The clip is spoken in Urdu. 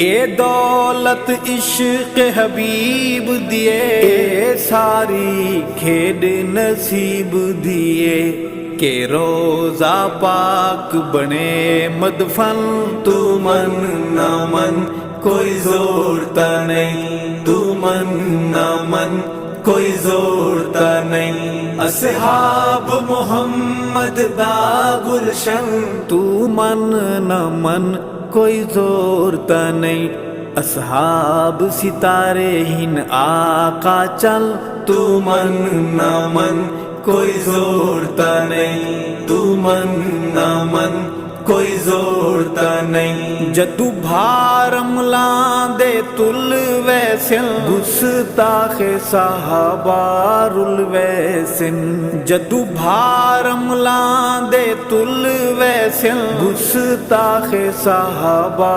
اے دولت عشق حبیب دیے، اے ساری کھیڈ نصیب دیے، کہ روزہ پاک بنے مدفن، تو من نہ من کوئی زورتا نہیں، تو من نہ من کوئی زورتا نہیں، اصحاب محمد دا گلشن، تو من نہ من کوئی زورتا نہیں، اصحاب ستارے ہن آقا چل، تو من نہ من کوئی زورتا نہیں، تو من نہ من کوئی زورتا نہیں، جدو بھارم لاندے تل ویسن، گستاخ صحابہ رل ویسن، جدو بھارم لاندے تل ویسن، گستاخ صحابہ